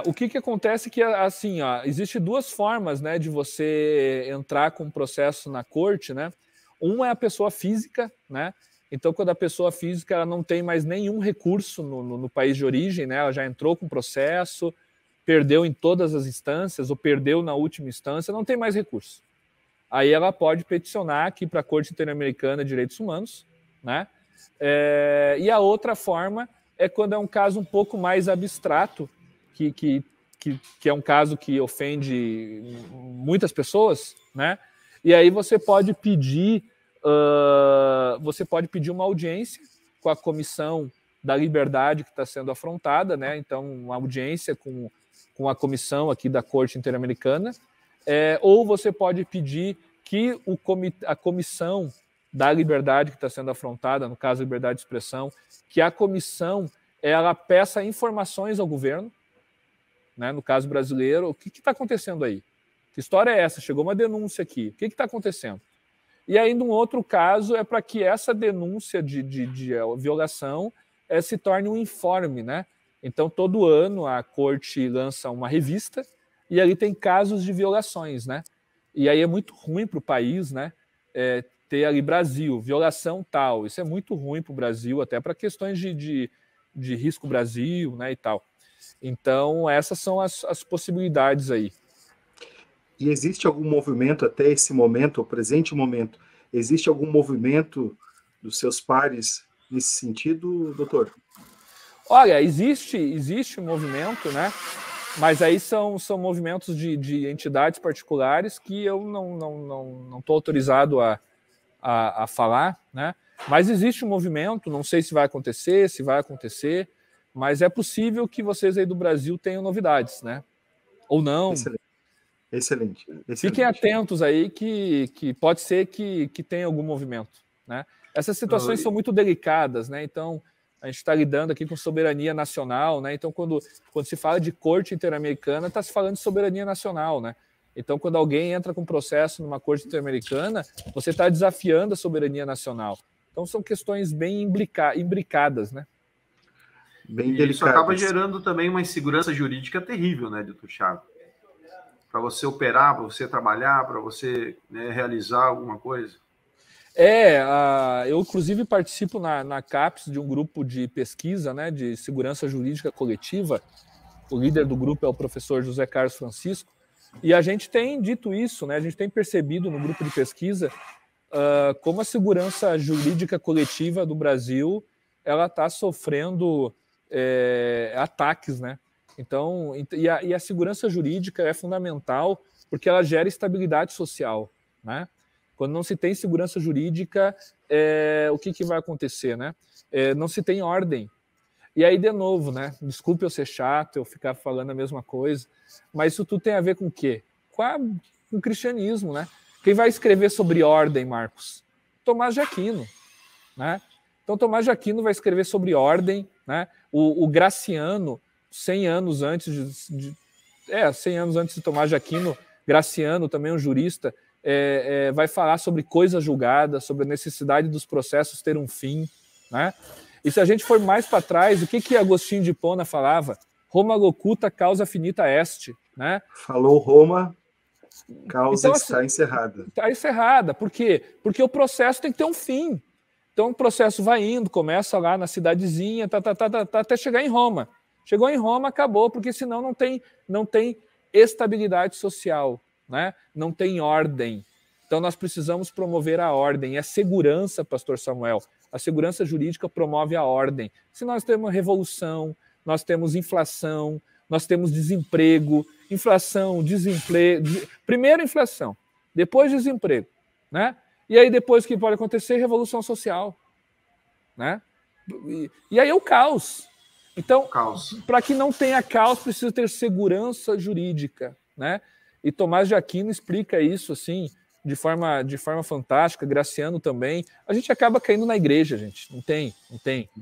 O que acontece é que, assim, existe duas formas, né, de você entrar com um processo na corte, né? Uma é a pessoa física, né? Então, quando a pessoa física ela não tem mais nenhum recurso no país de origem, né? Ela já entrou com o processo, perdeu em todas as instâncias, ou perdeu na última instância, não tem mais recurso. Aí ela pode peticionar aqui para a Corte Interamericana de Direitos Humanos, né? E a outra forma é quando é um caso um pouco mais abstrato, que é um caso que ofende muitas pessoas, né? E aí você pode pedir uma audiência com a Comissão da Liberdade que está sendo afrontada, né? Então, uma audiência com a comissão aqui da Corte Interamericana, ou você pode pedir que a Comissão da Liberdade que está sendo afrontada, no caso, liberdade de expressão, que a comissão ela peça informações ao governo, né? No caso brasileiro, o que está acontecendo aí? Que história é essa? Chegou uma denúncia aqui, o que está acontecendo? E aí, num outro caso, é para que essa denúncia de violação se torne um informe, né? Então, todo ano a corte lança uma revista e ali tem casos de violações, né? E aí é muito ruim para o país, né? Ter ali Brasil, violação tal. Isso é muito ruim para o Brasil, até para questões de risco Brasil, né? E tal. Então, essas são as possibilidades aí. E existe algum movimento até esse momento, o presente momento, existe algum movimento dos seus pares nesse sentido, doutor? Olha, existe um movimento, né? Mas aí são movimentos de entidades particulares que eu não estou autorizado a falar, né? Mas existe um movimento, não sei se vai acontecer, mas é possível que vocês aí do Brasil tenham novidades, né? Ou não. Excelente. Fiquem atentos aí que pode ser que tenha algum movimento, né? Essas situações são muito delicadas, né? Então, a gente está lidando aqui com soberania nacional, né? Então, quando se fala de corte interamericana, está se falando de soberania nacional, né? Então, quando alguém entra com processo numa corte interamericana, você está desafiando a soberania nacional. Então, são questões bem imbricadas, né? Bem delicadas. Isso acaba gerando também uma insegurança jurídica terrível, né, doutor Thiago? Para você operar, para você trabalhar, para você, né, realizar alguma coisa? Eu inclusive participo na CAPES de um grupo de pesquisa, né, de segurança jurídica coletiva. O líder do grupo é o professor José Carlos Francisco, e a gente tem dito isso, né, a gente tem percebido no grupo de pesquisa como a segurança jurídica coletiva do Brasil ela está sofrendo ataques, né? Então, a segurança jurídica é fundamental porque ela gera estabilidade social, né? Quando não se tem segurança jurídica, o que vai acontecer, né? Não se tem ordem. E aí, de novo, né? Desculpe eu ser chato, eu ficar falando a mesma coisa, mas isso tudo tem a ver com o quê? Com o cristianismo, né? Quem vai escrever sobre ordem, Marcos? Tomás de Aquino, né? Então, Tomás de Aquino vai escrever sobre ordem, né? O Graciano, 100 anos antes 100 anos antes de Tomás de Aquino, Graciano, também um jurista, vai falar sobre coisas julgadas, sobre a necessidade dos processos ter um fim, né? E se a gente for mais para trás, o que Agostinho de Hipona falava? Roma locuta causa finita est, né? Falou Roma, causa então, está encerrada. Está encerrada. Por quê? Porque o processo tem que ter um fim. Então o processo vai indo, começa lá na cidadezinha, até chegar em Roma. Chegou em Roma, acabou, porque senão não tem estabilidade social, né? Não tem ordem. Então, nós precisamos promover a ordem. É segurança, pastor Samuel. A segurança jurídica promove a ordem. Se nós temos revolução, nós temos inflação, nós temos desemprego, inflação, desemprego. Primeiro inflação, depois desemprego, né? E aí depois o que pode acontecer? Revolução social, né? E aí é o caos. Então, para que não tenha caos, precisa ter segurança jurídica, né? E Tomás de Aquino explica isso assim, de forma fantástica, Graciano também. A gente acaba caindo na igreja, gente. Não tem.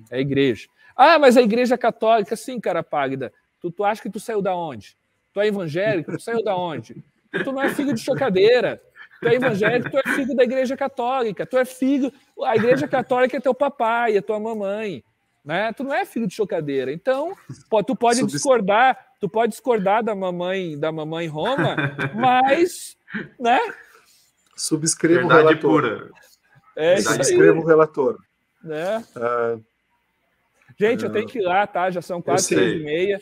É a igreja. Ah, mas a igreja católica, sim, cara pálida. Tu acha que tu saiu da onde? Tu é evangélico? Tu saiu da onde? Tu não é filho de chocadeira. Tu é evangélico, tu é filho da igreja católica. Tu é filho... A igreja católica é teu papai, é tua mamãe. Né? Tu não é filho de chocadeira. Então, tu pode discordar da mamãe Roma, mas... né? Subscrevo o relator. Pura. Subscrevo o relator. Né? Gente, eu tenho que ir lá, tá? Já são quase 6h30,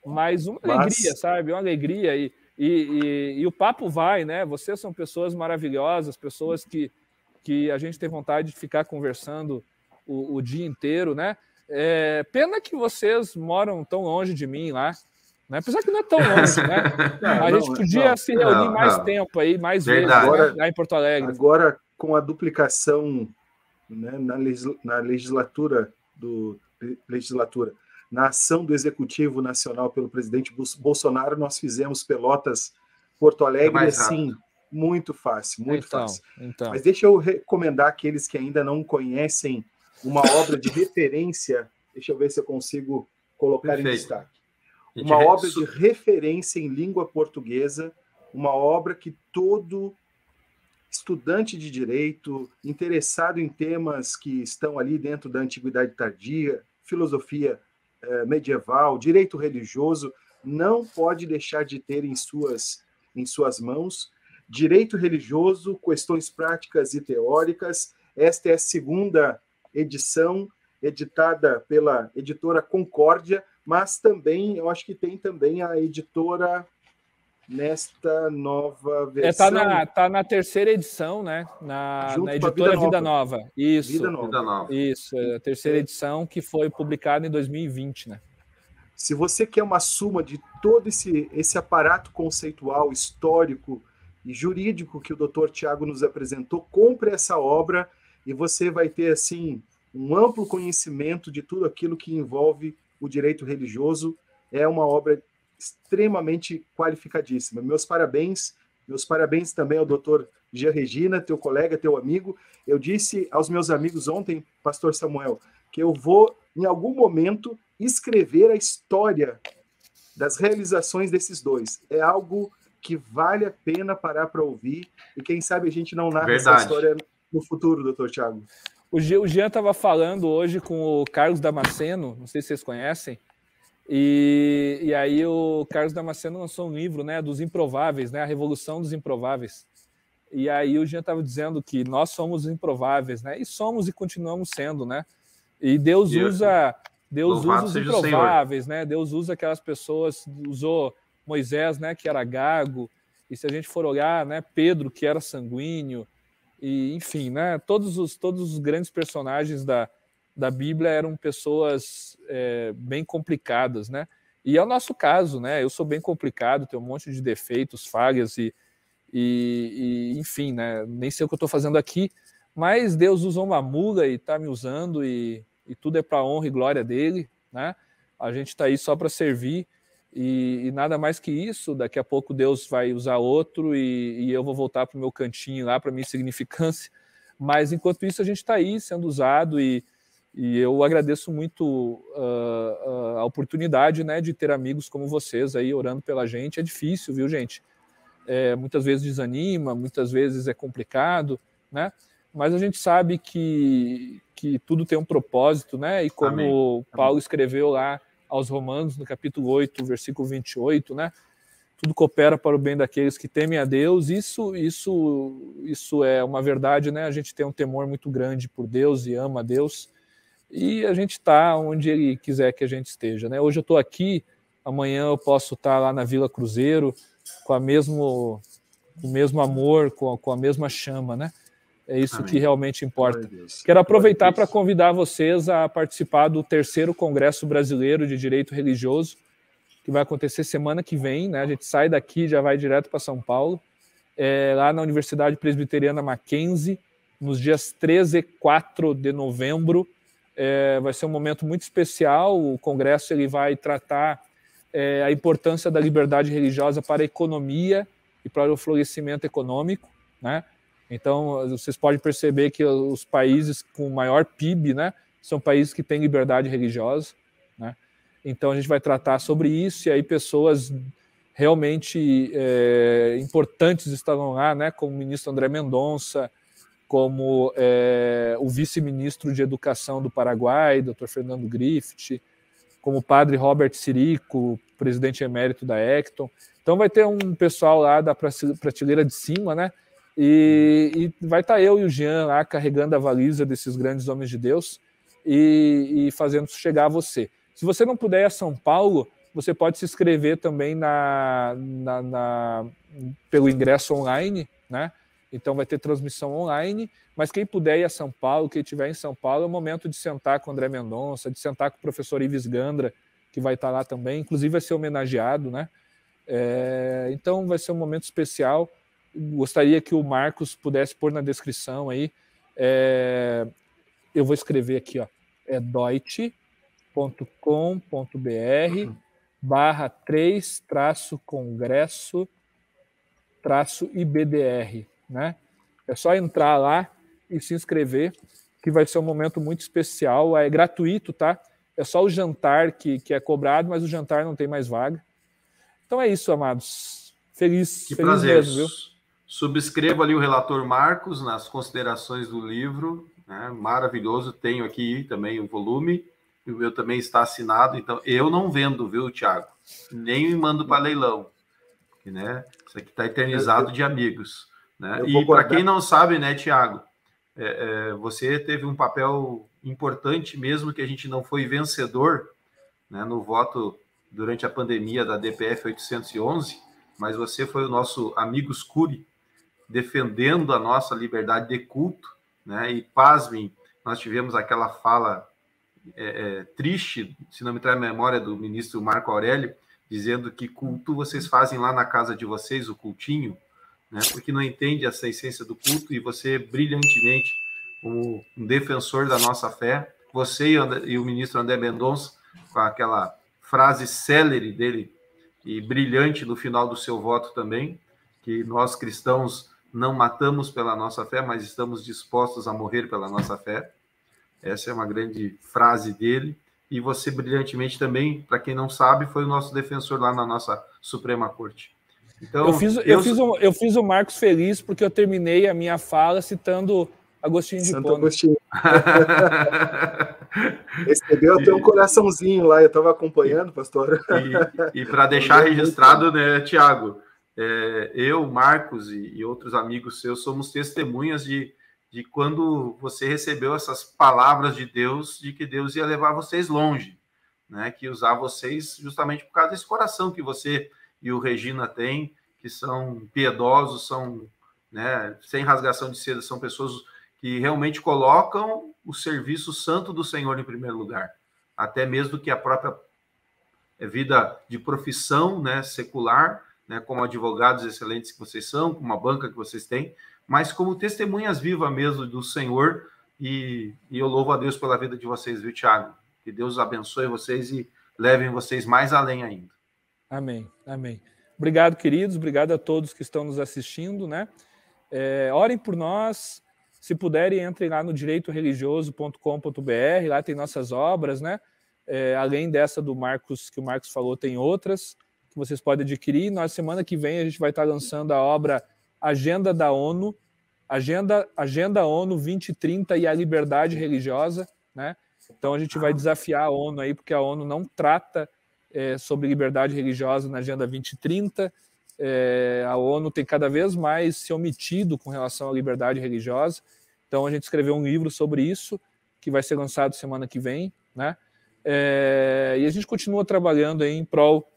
mas uma alegria, sabe? Uma alegria. E o papo vai, né? Vocês são pessoas maravilhosas, pessoas que a gente tem vontade de ficar conversando o dia inteiro, né? Pena que vocês moram tão longe de mim lá, né? Apesar que não é tão longe, né? A gente podia se reunir mais tempo aí, mais vezes, né? Lá em Porto Alegre. Agora, com a duplicação, né, na legislatura, na ação do Executivo Nacional pelo presidente Bolsonaro, nós fizemos Pelotas, Porto Alegre, assim, muito fácil, fácil. Então. Mas deixa eu recomendar àqueles que ainda não conhecem uma obra de referência, deixa eu ver se eu consigo colocar em destaque. Uma obra de referência em língua portuguesa, uma obra que todo estudante de direito, interessado em temas que estão ali dentro da Antiguidade Tardia, filosofia medieval, direito religioso, não pode deixar de ter em suas mãos. Direito religioso, questões práticas e teóricas. Esta é a segunda edição, editada pela editora Concórdia, mas também, eu acho que tem também a editora nesta nova versão. Tá na terceira edição, né? Na editora Vida Nova. Isso. Vida Nova. Isso, a terceira edição que foi publicada em 2020, né? Se você quer uma suma de todo esse aparato conceitual, histórico e jurídico que o Dr. Tiago nos apresentou, compre essa obra e você vai ter, assim, um amplo conhecimento de tudo aquilo que envolve o direito religioso. É uma obra extremamente qualificadíssima. Meus parabéns também ao Dr. Jean Regina, teu colega, teu amigo. Eu disse aos meus amigos ontem, pastor Samuel, que eu vou, em algum momento, escrever a história das realizações desses dois. É algo que vale a pena parar para ouvir, e quem sabe a gente não narra essa história no futuro, doutor Tiago. O Jean estava falando hoje com o Carlos Damasceno, não sei se vocês conhecem, e aí o Carlos Damasceno lançou um livro, né, dos improváveis, né, a Revolução dos Improváveis. E aí o Jean estava dizendo que nós somos improváveis, né, e somos e continuamos sendo, né, e Deus usa os improváveis, né, Deus usa aquelas pessoas, usou Moisés, né, que era gago, e se a gente for olhar, né, Pedro, que era sanguíneo, e enfim, né, todos os grandes personagens da Bíblia eram pessoas bem complicadas, né? E é o nosso caso, né? Eu sou bem complicado, tenho um monte de defeitos, falhas e enfim, né? Nem sei o que eu estou fazendo aqui, mas Deus usou uma mula e está me usando e tudo é para a honra e glória dele, né? A gente está aí só para servir e nada mais que isso. Daqui a pouco Deus vai usar outro e eu vou voltar para o meu cantinho lá, para a minha insignificância. Mas enquanto isso a gente está aí sendo usado e eu agradeço muito a oportunidade, né, de ter amigos como vocês aí orando pela gente. É difícil, viu, gente? Muitas vezes desanima, muitas vezes é complicado, né? Mas a gente sabe que tudo tem um propósito, né? E como Amém. Paulo escreveu lá aos Romanos, no capítulo 8, versículo 28, né? Tudo coopera para o bem daqueles que temem a Deus. Isso é uma verdade, né? A gente tem um temor muito grande por Deus e ama a Deus. E a gente está onde Ele quiser que a gente esteja, né? Hoje eu estou aqui, amanhã eu posso estar lá na Vila Cruzeiro, com o mesmo amor, com a mesma chama, né? É isso Amém. Que realmente importa. Quero aproveitar para convidar vocês a participar do 3º Congresso Brasileiro de Direito Religioso, que vai acontecer semana que vem, né? A gente sai daqui e já vai direto para São Paulo, lá na Universidade Presbiteriana Mackenzie, nos dias 13 e 4 de novembro. Vai ser um momento muito especial. O congresso ele vai tratar a importância da liberdade religiosa para a economia e para o florescimento econômico, né? Então, vocês podem perceber que os países com maior PIB, né, são países que têm liberdade religiosa, né? Então, a gente vai tratar sobre isso, e aí pessoas realmente importantes estarão lá, né, como o ministro André Mendonça, como o vice-ministro de Educação do Paraguai, Dr. Fernando Griffith, como o padre Robert Sirico, presidente emérito da Ecton. Então vai ter um pessoal lá da prateleira de cima, né? E vai estar eu e o Jean lá carregando a valisa desses grandes homens de Deus e fazendo chegar a você. Se você não puder ir a São Paulo, você pode se inscrever também pelo ingresso online, né? Então vai ter transmissão online, mas quem puder ir a São Paulo, quem estiver em São Paulo, é o momento de sentar com o André Mendonça, de sentar com o professor Ives Gandra, que vai estar lá também, inclusive vai ser homenageado, né? Então vai ser um momento especial. Gostaria que o Marcos pudesse pôr na descrição aí. Eu vou escrever aqui, ó. É deutsche.com.br/3-congresso-IBDR, né? É só entrar lá e se inscrever, que vai ser um momento muito especial. É gratuito, tá? É só o jantar que é cobrado, mas o jantar não tem mais vaga. Então é isso, amados. Feliz prazer. Mesmo, viu? Subscreva ali o relator Marcos nas considerações do livro, né? Maravilhoso. Tenho aqui também o volume, e o meu também está assinado. Então, eu não vendo, viu, Tiago? Nem me mando para leilão, porque, né? Isso aqui está eternizado de amigos, né? E para quem não sabe, né, Tiago, você teve um papel importante, mesmo que a gente não foi vencedor, né, no voto durante a pandemia da DPF 811, mas você foi o nosso amigo Scuri, defendendo a nossa liberdade de culto, né? E pasmem, nós tivemos aquela fala triste, se não me trai a memória, do ministro Marco Aurélio, dizendo que culto vocês fazem lá na casa de vocês, o cultinho, né? Porque não entende essa essência do culto, e você brilhantemente, como um defensor da nossa fé, você e o ministro André Mendonça, com aquela frase célere dele e brilhante no final do seu voto também, que nós cristãos não matamos pela nossa fé, mas estamos dispostos a morrer pela nossa fé. Essa é uma grande frase dele. E você brilhantemente também, para quem não sabe, foi o nosso defensor lá na nossa Suprema Corte. Então, eu fiz o Marcos feliz porque eu terminei a minha fala citando Agostinho de Hipona. Agostinho. Recebeu até um coraçãozinho lá, eu estava acompanhando, pastor. E para deixar registrado, né, Tiago, eu, Marcos e outros amigos seus somos testemunhas de quando você recebeu essas palavras de Deus, de que Deus ia levar vocês longe, né, que ia usar vocês justamente por causa desse coração que você e o Regina têm, que são piedosos, são, né, sem rasgação de seda, são pessoas que realmente colocam o serviço santo do Senhor em primeiro lugar, até mesmo do que a própria vida de profissão, né, secular, né, como advogados excelentes que vocês são, como a banca que vocês têm, mas como testemunhas vivas mesmo do Senhor, e eu louvo a Deus pela vida de vocês, viu, Tiago? Que Deus abençoe vocês e levem vocês mais além ainda. Amém, amém. Obrigado, queridos, obrigado a todos que estão nos assistindo, né? Orem por nós, se puderem, entrem lá no direitoreligioso.com.br, lá tem nossas obras, né? Além dessa do Marcos, que o Marcos falou, tem outras que vocês podem adquirir. Na semana que vem a gente vai estar lançando a obra Agenda da ONU, Agenda ONU 2030 e a Liberdade Religiosa, né? Então a gente vai desafiar a ONU aí, porque a ONU não trata sobre liberdade religiosa na Agenda 2030. A ONU tem cada vez mais se omitido com relação à liberdade religiosa. Então a gente escreveu um livro sobre isso, que vai ser lançado semana que vem, né? E a gente continua trabalhando aí em prol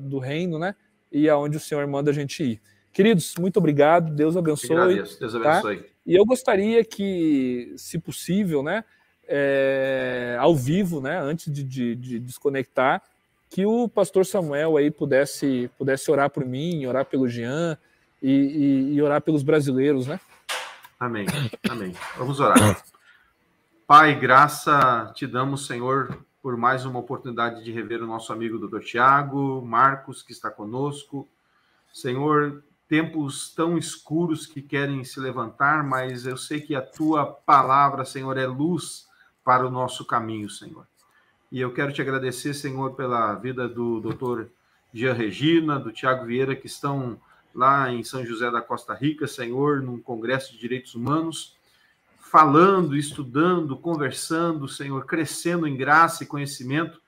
do reino, né? e aonde o Senhor manda a gente ir. Queridos, muito obrigado, Deus abençoe. Eu agradeço, Deus abençoe. Tá? E eu gostaria que, se possível, né, ao vivo, né, antes de desconectar, que o pastor Samuel aí pudesse orar por mim, orar pelo Jean e orar pelos brasileiros, né? Amém, amém. Vamos orar. Pai, graça te damos, Senhor, por mais uma oportunidade de rever o nosso amigo Dr. Tiago, Marcos, que está conosco. Senhor, tempos tão escuros que querem se levantar, mas eu sei que a tua palavra, Senhor, é luz para o nosso caminho, Senhor. E eu quero te agradecer, Senhor, pela vida do Dr. Jean Regina, do Tiago Vieira, que estão lá em São José da Costa Rica, Senhor, num congresso de direitos humanos, falando, estudando, conversando, Senhor, crescendo em graça e conhecimento,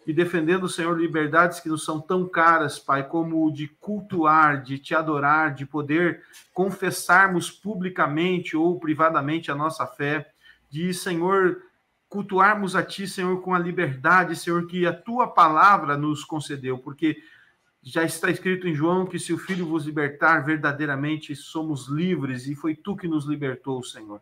e defendendo, Senhor, liberdades que nos são tão caras, Pai, como o de cultuar, de te adorar, de poder confessarmos publicamente ou privadamente a nossa fé, de, Senhor, cultuarmos a Ti, Senhor, com a liberdade, Senhor, que a Tua palavra nos concedeu, porque já está escrito em João que se o Filho vos libertar, verdadeiramente somos livres, e foi Tu que nos libertou, Senhor.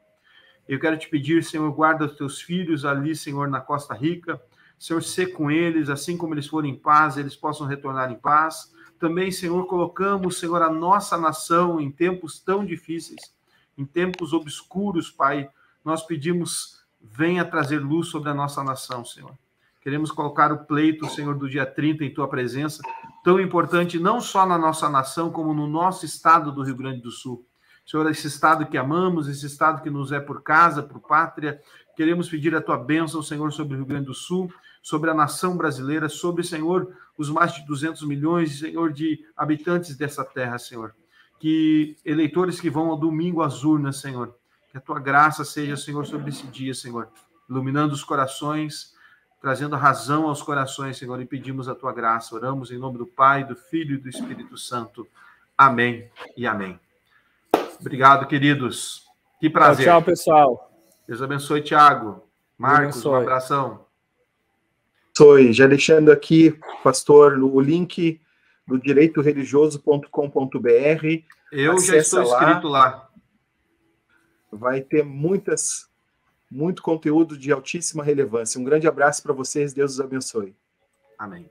Eu quero te pedir, Senhor, guarda os Teus filhos ali, Senhor, na Costa Rica, Senhor, ser com eles, assim como eles forem em paz, eles possam retornar em paz. Também, Senhor, colocamos, Senhor, a nossa nação em tempos tão difíceis, em tempos obscuros, Pai. Nós pedimos, venha trazer luz sobre a nossa nação, Senhor. Queremos colocar o pleito, Senhor, do dia 30 em Tua presença, tão importante não só na nossa nação, como no nosso estado do Rio Grande do Sul. Senhor, esse estado que amamos, esse estado que nos é por casa, por pátria, queremos pedir a Tua bênção, Senhor, sobre o Rio Grande do Sul, sobre a nação brasileira, sobre, Senhor, os mais de 200 milhões, Senhor, de habitantes dessa terra, Senhor. Que eleitores que vão ao domingo às urnas, Senhor, que a Tua graça seja, Senhor, sobre esse dia, Senhor, iluminando os corações, trazendo razão aos corações, Senhor, e pedimos a Tua graça. Oramos em nome do Pai, do Filho e do Espírito Santo. Amém e amém. Obrigado, queridos. Que prazer. Tchau, pessoal. Deus abençoe, Tiago. Marcos, um abração. Já deixando aqui, pastor, o link do direitoreligioso.com.br. Eu já estou inscrito lá. Vai ter muito conteúdo de altíssima relevância. Um grande abraço para vocês. Deus os abençoe. Amém.